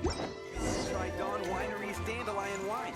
Try Dawn Winery's Dandelion Wine.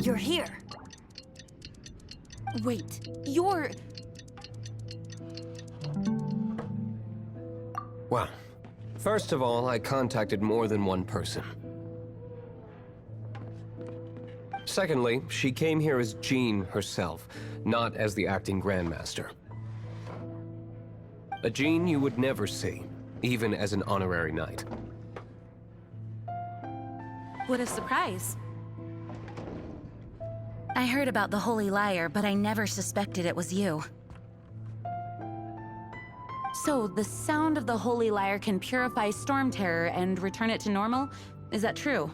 You're here. Wait, you're... Well, first of all, I contacted more than one person. Secondly, she came here as Jean herself, not as the acting Grandmaster. A Jean you would never see, even as an honorary knight. What a surprise. I heard about the Holy Liar, but I never suspected it was you. So, the sound of the Holy Liar can purify Storm Terror and return it to normal? Is that true?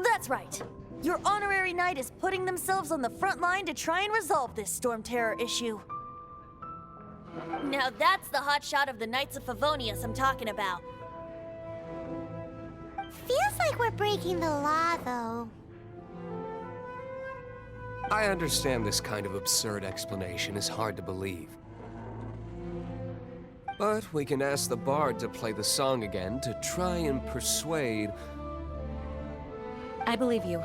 That's right. Your honorary knight is putting themselves on the front line to try and resolve this Storm Terror issue. Now that's the hotshot of the Knights of Favonius I'm talking about. Feels like we're breaking the law, though. I understand this kind of absurd explanation is hard to believe. But we can ask the bard to play the song again to try and persuade... I believe you.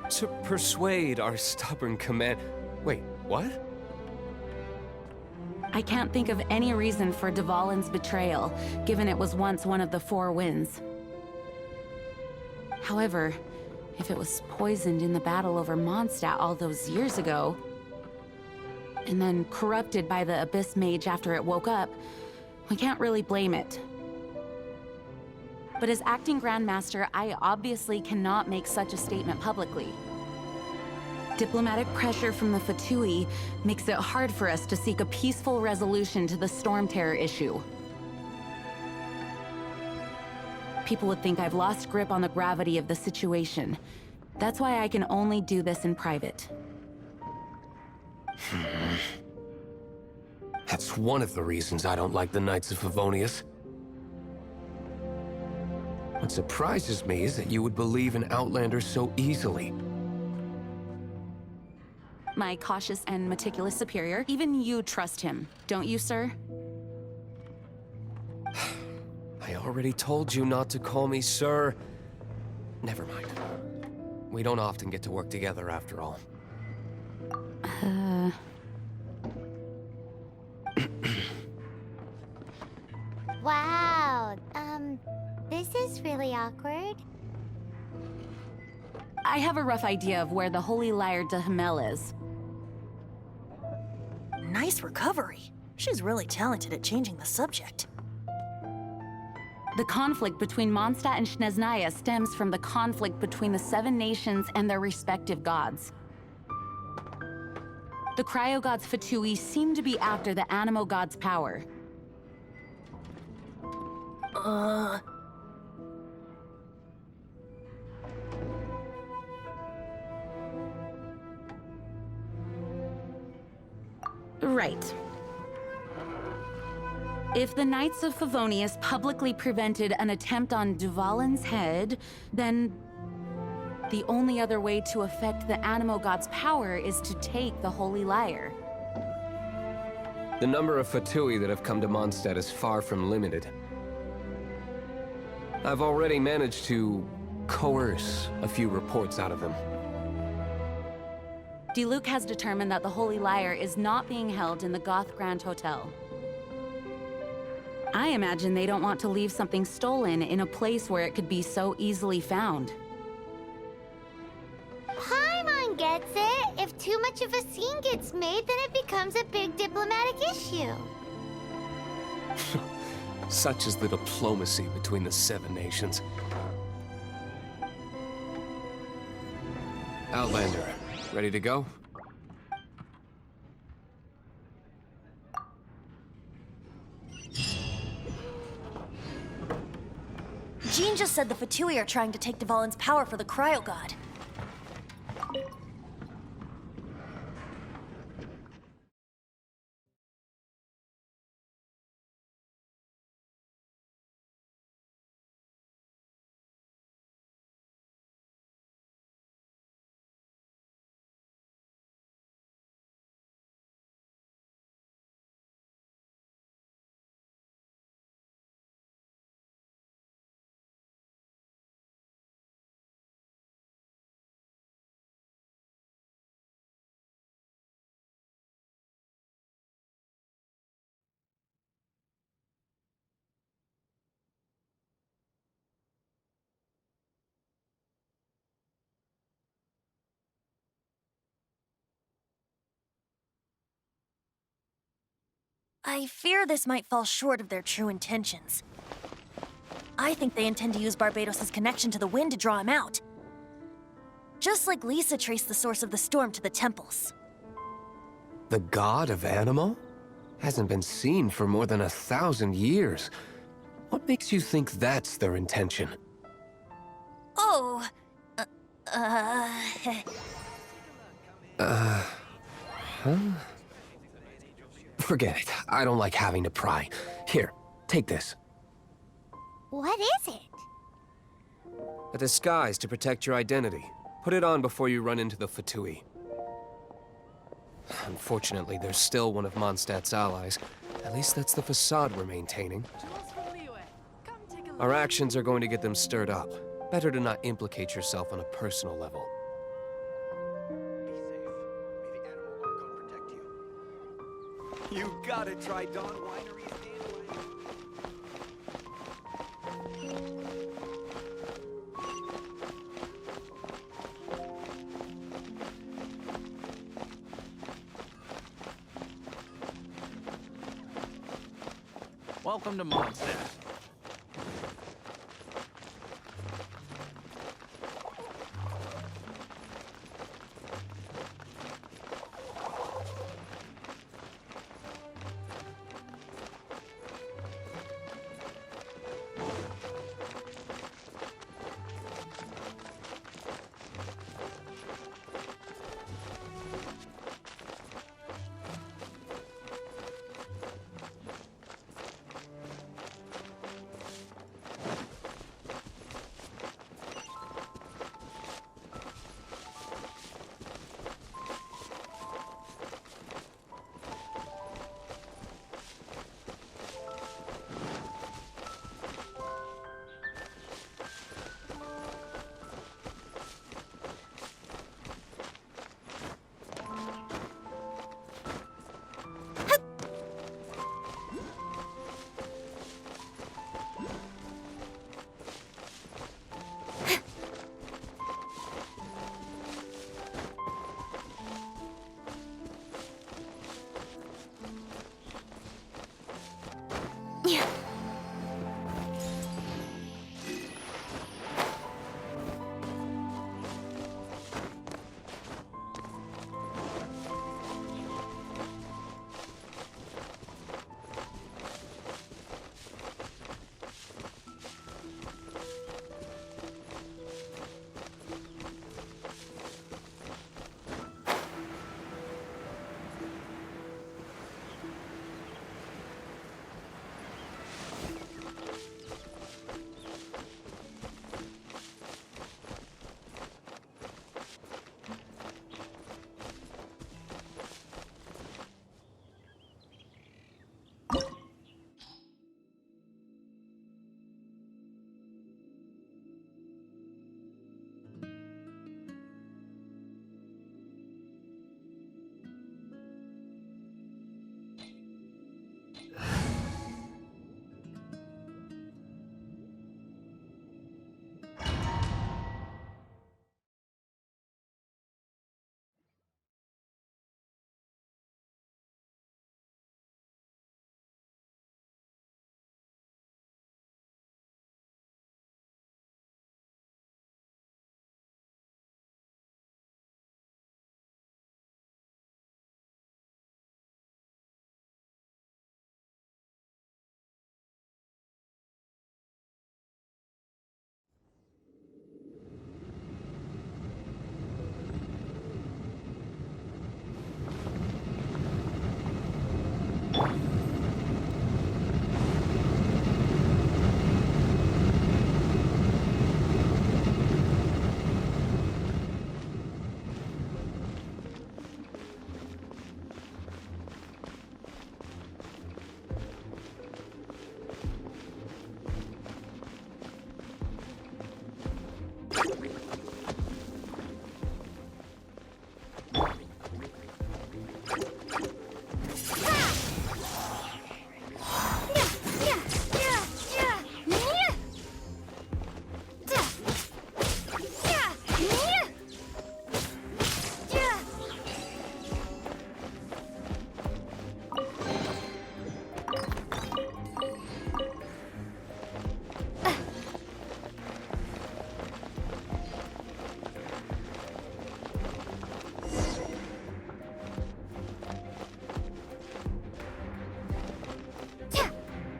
To persuade our stubborn command... Wait, what? I can't think of any reason for Dvalin's betrayal, given it was once one of the Four Winds. However, if it was poisoned in the battle over Mondstadt all those years ago, and then corrupted by the Abyss Mage after it woke up, we can't really blame it. But as acting Grandmaster, I obviously cannot make such a statement publicly. Diplomatic pressure from the Fatui makes it hard for us to seek a peaceful resolution to the Storm Terror issue. People would think I've lost grip on the gravity of the situation. That's why I can only do this in private. That's one of the reasons I don't like the Knights of Favonius. What surprises me is that you would believe in Outlanders so easily. My cautious and meticulous superior, even you trust him, don't you, sir? I already told you not to call me sir. Never mind. We don't often get to work together after all. Wow, this is really awkward. I have a rough idea of where the Holy Lyre de Himmel is. Nice recovery. She's really talented at changing the subject. The conflict between Mondstadt and Snezhnaya stems from the conflict between the 7 nations and their respective gods. The cryo-gods Fatui seem to be after the Animo god's power. Right. If the Knights of Favonius publicly prevented an attempt on Duvalin's head, then the only other way to affect the Animo god's power is to take the Holy Lyre. The number of Fatui that have come to Mondstadt is far from limited. I've already managed to coerce a few reports out of them. Diluc has determined that the Holy Lyre is not being held in the Goth Grand Hotel. I imagine they don't want to leave something stolen in a place where it could be so easily found. Paimon gets it. If too much of a scene gets made, then it becomes a big diplomatic issue. Such is the diplomacy between the 7 nations. Outlander, ready to go? Jean just said the Fatui are trying to take Duvalin's power for the Cryo God. I fear this might fall short of their true intentions. I think they intend to use Barbados' connection to the wind to draw him out. Just like Lisa traced the source of the storm to the temples. The god of Animo? Hasn't been seen for more than 1,000 years. What makes you think that's their intention? Oh, Forget it. I don't like having to pry. Here, take this. What is it? A disguise to protect your identity. Put it on before you run into the Fatui. Unfortunately, there's still one of Mondstadt's allies. At least that's the facade we're maintaining. Our actions are going to get them stirred up. Better to not implicate yourself on a personal level. Be safe. May the animal archon protect you. You gotta try Dawn Winery's dandelion. Welcome to Mondstadt.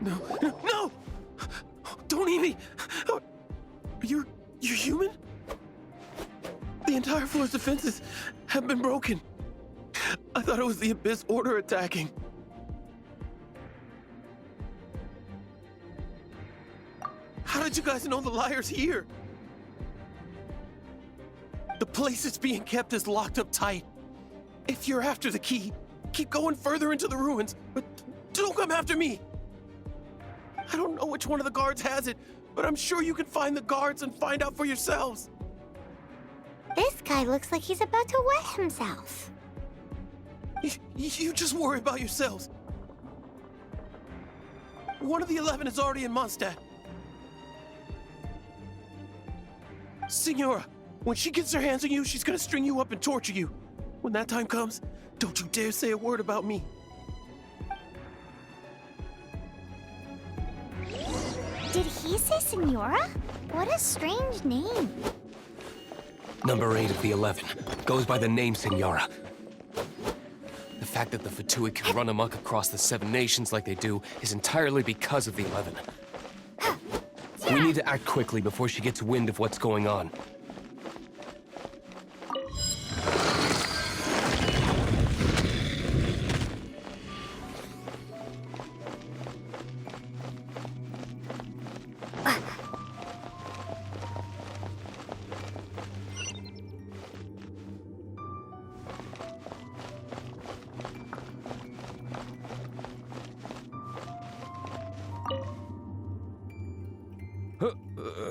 No! Don't eat me! You're human? The entire floor's defenses have been broken. I thought it was the Abyss Order attacking. How did you guys know the liar's here? The place it's being kept is locked up tight. If you're after the key, keep going further into the ruins, but don't come after me. I don't know which one of the guards has it, but I'm sure you can find the guards and find out for yourselves. This guy looks like he's about to wet himself. You just worry about yourselves. One of the 11 is already in Mondstadt. Signora, when she gets her hands on you, she's gonna string you up and torture you. When that time comes, don't you dare say a word about me. Did he say Senora? What a strange name. Number 8 of the 11 goes by the name Signora. The fact that the Fatui can run amok across the 7 nations like they do is entirely because of the 11. We need to act quickly before she gets wind of what's going on.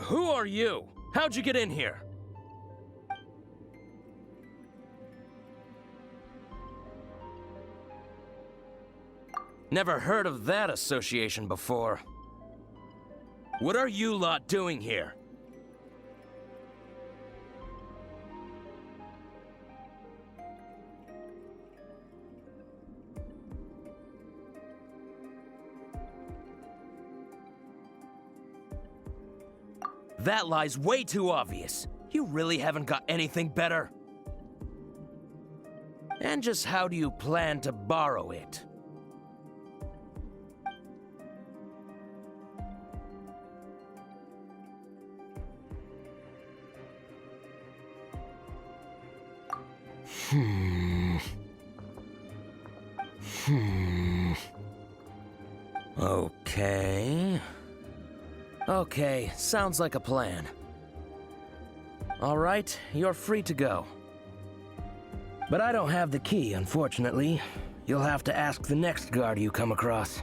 Who are you? How'd you get in here? Never heard of that association before. What are you lot doing here? That lie's way too obvious. You really haven't got anything better. And just how do you plan to borrow it? Okay, sounds like a plan. All right, you're free to go. But I don't have the key, unfortunately. You'll have to ask the next guard you come across.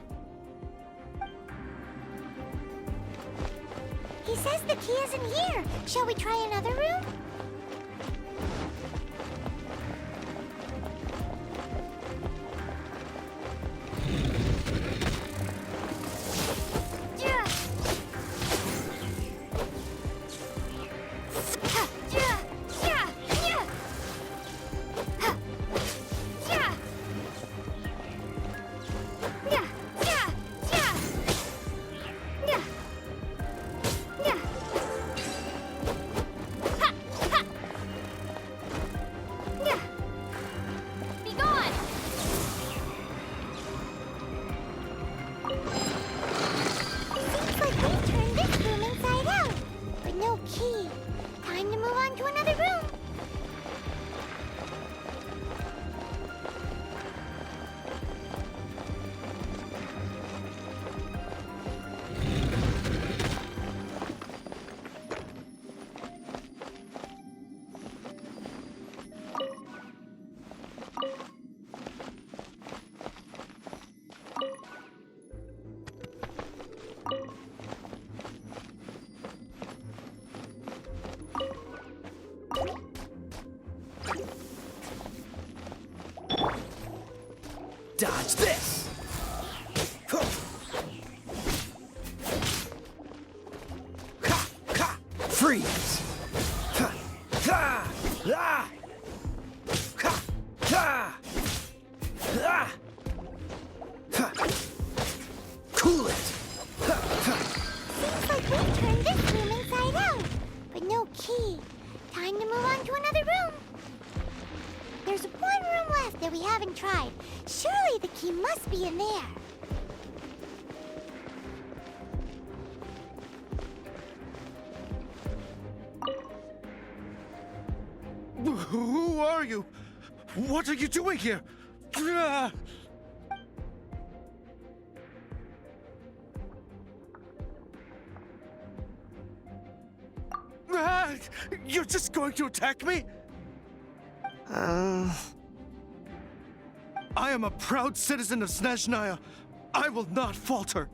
He says the key isn't here. Shall we try another room? Dodge this! Freeze! Cool it! Seems like we've turned this room inside out, but no key. Time to move on to another room. There's one room left that we haven't tried. Surely the key must be in there. Who are you? What are you doing here? You're just going to attack me? I am a proud citizen of Snezhnaya. I will not falter.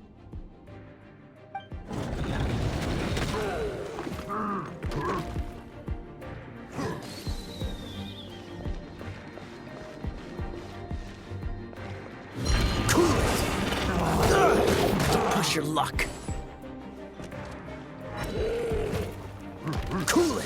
Don't push your luck. Cool it.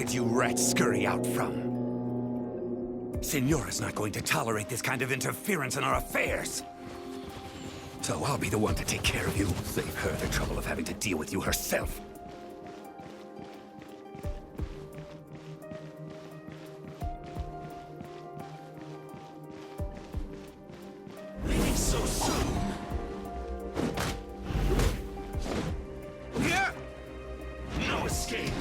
You rats scurry out from? Signora's not going to tolerate this kind of interference in our affairs. So I'll be the one to take care of you. Save her the trouble of having to deal with you herself. Leaving so soon? Yeah! No escape!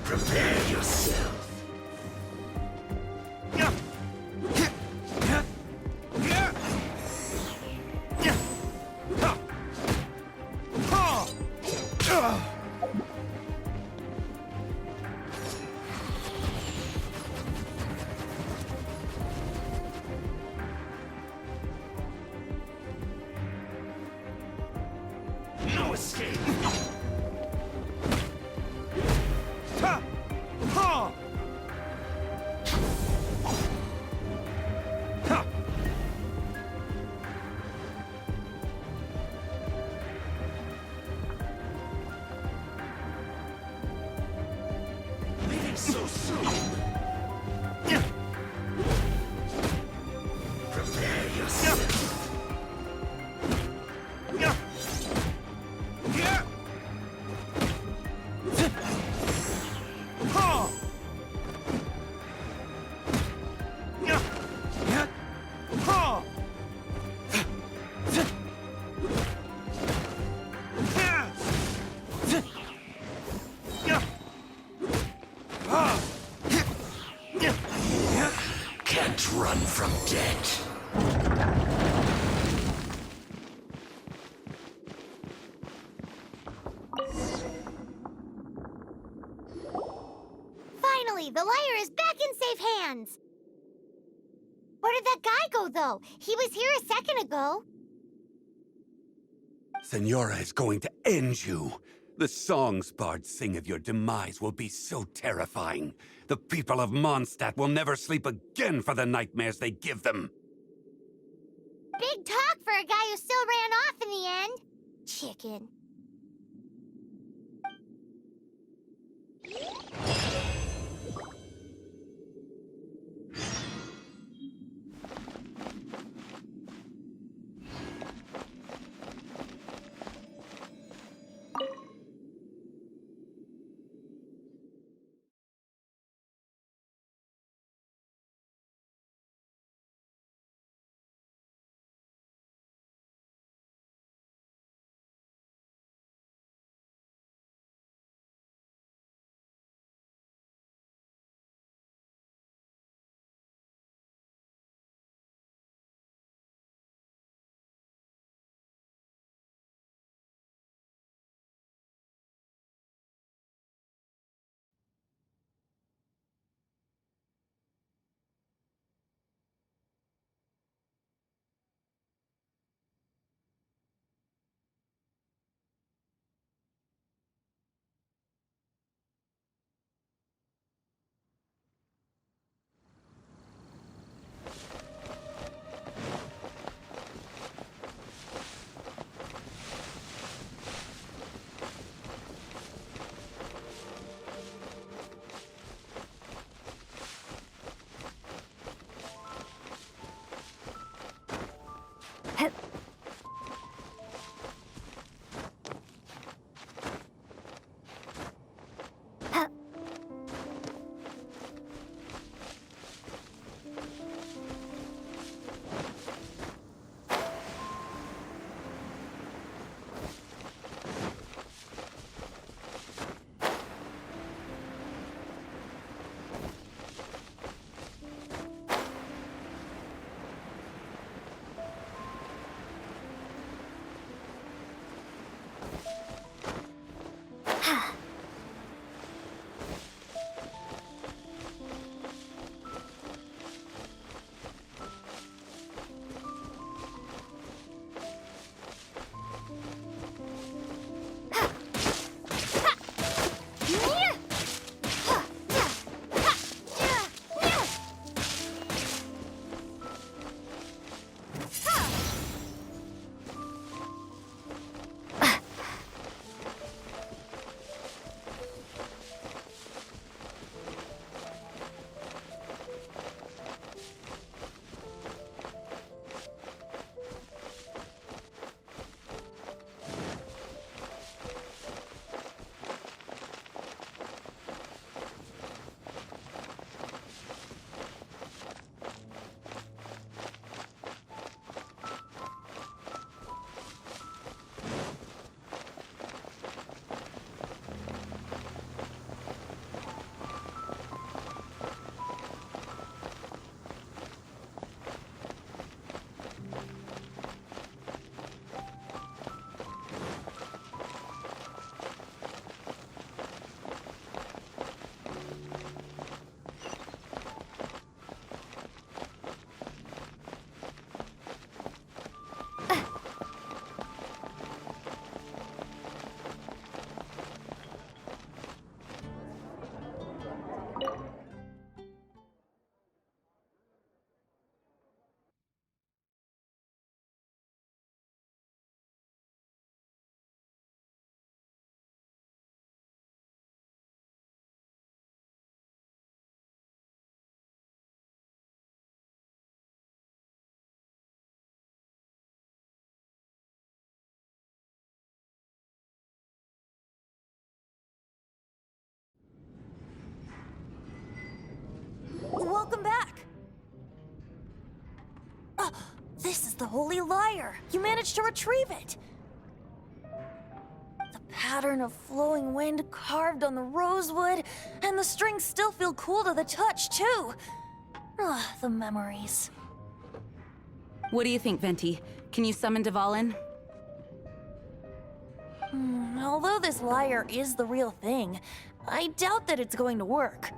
Prepare yourself. No escape. So soon. Prepare yourself. Can't run from death. Finally, the liar is back in safe hands. Where did that guy go, though? He was here a second ago. Signora is going to end you. The songs bards sing of your demise will be so terrifying. The people of Mondstadt will never sleep again for the nightmares they give them. Big talk for a guy who still ran off in the chicken. Welcome back! This is the Holy Lyre! You managed to retrieve it! The pattern of flowing wind carved on the rosewood, and the strings still feel cool to the touch, too! The memories. What do you think, Venti? Can you summon Dvalin? Although this lyre is the real thing, I doubt that it's going to work.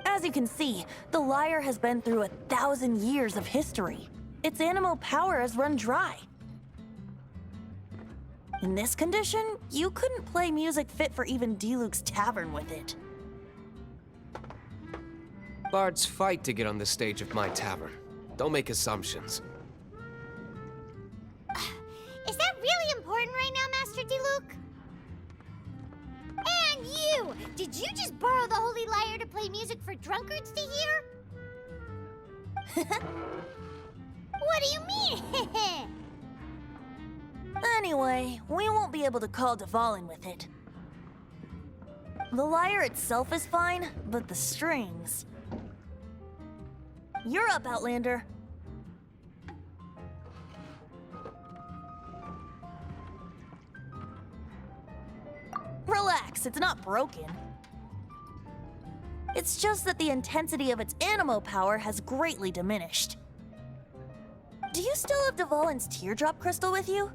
As you can see, the lyre has been through 1,000 years of history. Its animal power has run dry. In this condition, you couldn't play music fit for even Diluc's tavern with it. Bards fight to get on the stage of my tavern. Don't make assumptions. Did you just borrow the Holy Lyre to play music for drunkards to hear? What do you mean? Anyway, we won't be able to call Dvalin with it. The lyre itself is fine, but the strings... You're up, Outlander. Relax, it's not broken. It's just that the intensity of its animo power has greatly diminished. Do you still have Dvalin's teardrop crystal with you?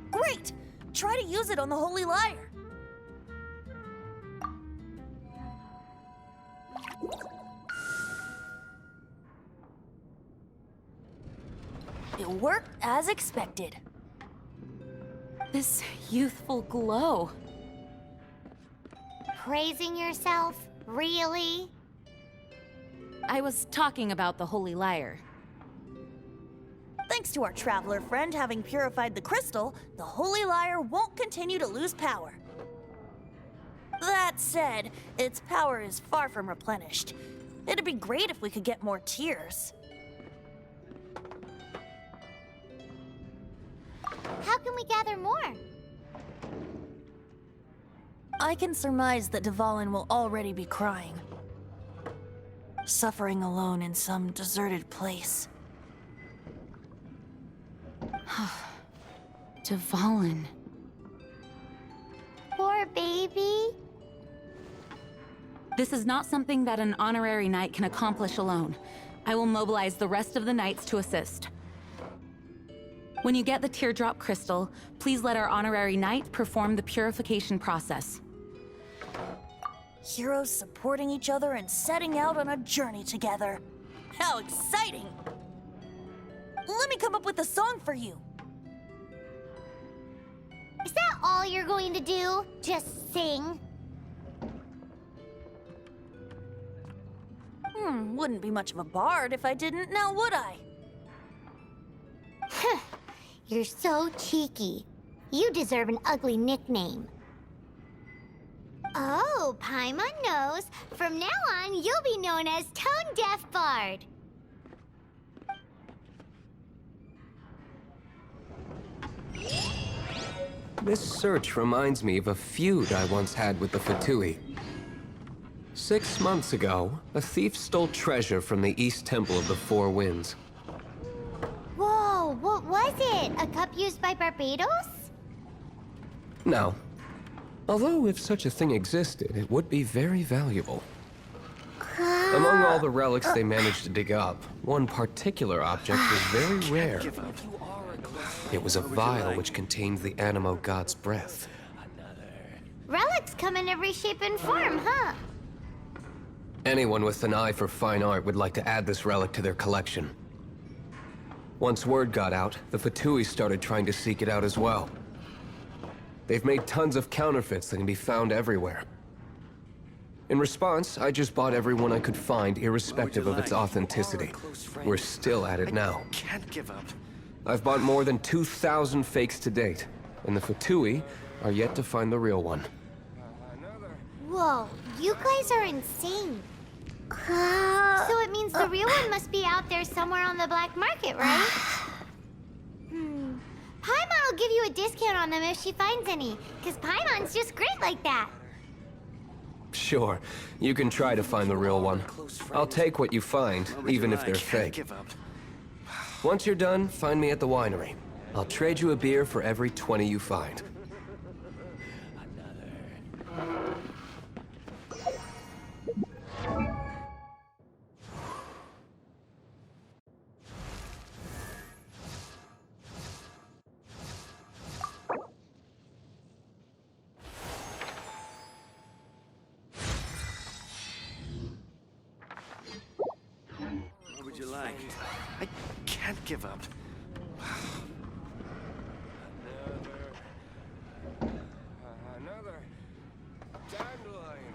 Great! Try to use it on the Holy Lyre. It worked as expected. This youthful glow. Praising yourself? Really? I was talking about the Holy Lyre. Thanks to our traveler friend having purified the crystal, the Holy Lyre won't continue to lose power. That said, its power is far from replenished. It'd be great if we could get more tears. How can we gather more? I can surmise that Dvalin will already be crying. Suffering alone in some deserted place. Dvalin. Poor baby. This is not something that an honorary knight can accomplish alone. I will mobilize the rest of the knights to assist. When you get the teardrop crystal, please let our honorary knight perform the purification process. Heroes supporting each other and setting out on a journey together. How exciting! Let me come up with a song for you. Is that all you're going to do? Just sing? Wouldn't be much of a bard if I didn't, now would I? You're so cheeky. You deserve an ugly nickname. Oh, Paimon knows. From now on, you'll be known as Tone Deaf Bard. This search reminds me of a feud I once had with the Fatui. 6 months ago, a thief stole treasure from the East Temple of the Four Winds. Whoa, what was it? A cup used by Barbados? No. Although if such a thing existed, it would be very valuable. Among all the relics they managed to dig up, one particular object was very rare. It was a vial which contained the animo god's breath. Relics come in every shape and form, huh? Anyone with an eye for fine art would like to add this relic to their collection. Once word got out, the Fatui started trying to seek it out as well. They've made tons of counterfeits that can be found everywhere. In response, I just bought every one I could find, irrespective of its authenticity. We're still at it now. Can't give up. I've bought more than 2,000 fakes to date, and the Fatui are yet to find the real one. Whoa, you guys are insane. So it means the real one must be out there somewhere on the black market, right? Paimon will give you a discount on them if she finds any, because Paimon's just great like that. Sure, you can try to find the real one. I'll take what you find, even if they're fake. Once you're done, find me at the winery. I'll trade you a beer for every 20 you find. What would you like? I can't give up. Another dandelion.